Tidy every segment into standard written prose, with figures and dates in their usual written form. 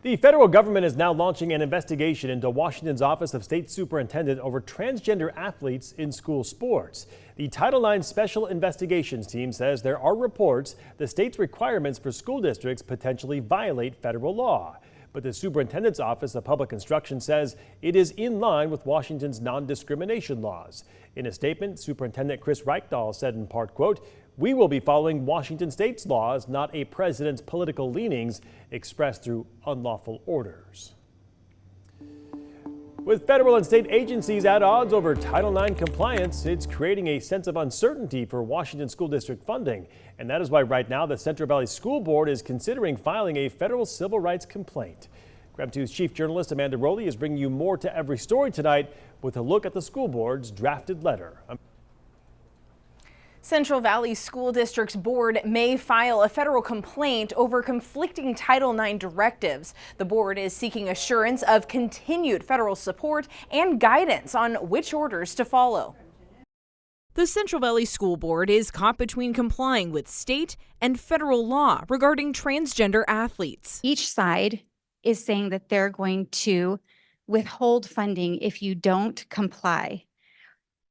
The federal government is now launching an investigation into Washington's Office of State Superintendent over transgender athletes in school sports. The Title IX Special Investigations Team says there are reports the state's requirements for school districts potentially violate federal law. But the Superintendent's Office of Public Instruction says it is in line with Washington's non-discrimination laws. In a statement, Superintendent Chris Reichdahl said in part, quote, "We will be following Washington state's laws, not a president's political leanings expressed through unlawful orders." With federal and state agencies at odds over Title IX compliance, it's creating a sense of uncertainty for Washington school district funding. And that is why right now the Central Valley School Board is considering filing a federal civil rights complaint. KREM 2's chief journalist Amanda Rowley is bringing you more to every story tonight with a look at the school board's drafted letter. Central Valley School District's board may file a federal complaint over conflicting Title IX directives. The board is seeking assurance of continued federal support and guidance on which orders to follow. The Central Valley School Board is caught between complying with state and federal law regarding transgender athletes. Each side is saying that they're going to withhold funding if you don't comply.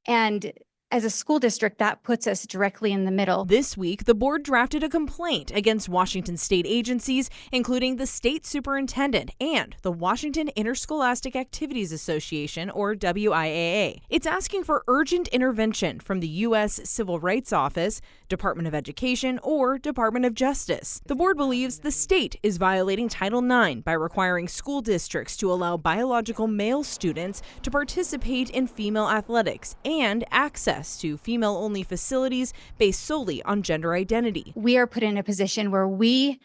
And as a school district, that puts us directly in the middle. This week, the board drafted a complaint against Washington state agencies, including the state superintendent and the Washington Interscholastic Activities Association, or WIAA. It's asking for urgent intervention from the U.S. Civil Rights Office, Department of Education, or Department of Justice. The board believes the state is violating Title IX by requiring school districts to allow biological male students to participate in female athletics and access to female-only facilities based solely on gender identity. We are put in a position where we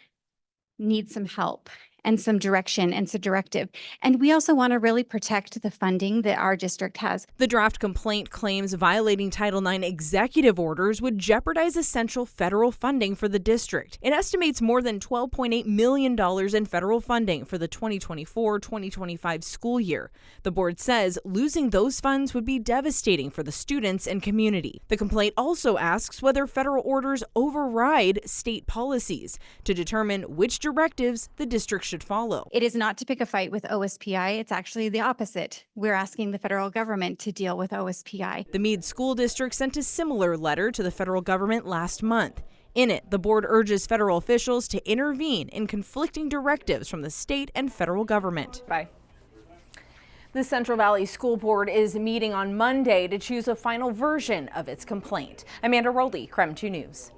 need some help and some direction and some directive. And we also want to really protect the funding that our district has. The draft complaint claims violating Title IX executive orders would jeopardize essential federal funding for the district. It estimates more than $12.8 million in federal funding for the 2024-2025 school year. The board says losing those funds would be devastating for the students and community. The complaint also asks whether federal orders override state policies to determine which directives the district should follow. It is not to pick a fight with OSPI. It's actually the opposite. We're asking the federal government to deal with OSPI. The Meade School District sent a similar letter to the federal government last month. In it, the board urges federal officials to intervene in conflicting directives from the state and federal government. Bye. The Central Valley School Board is meeting on Monday to choose a final version of its complaint. Amanda Rowley, KREM 2 News.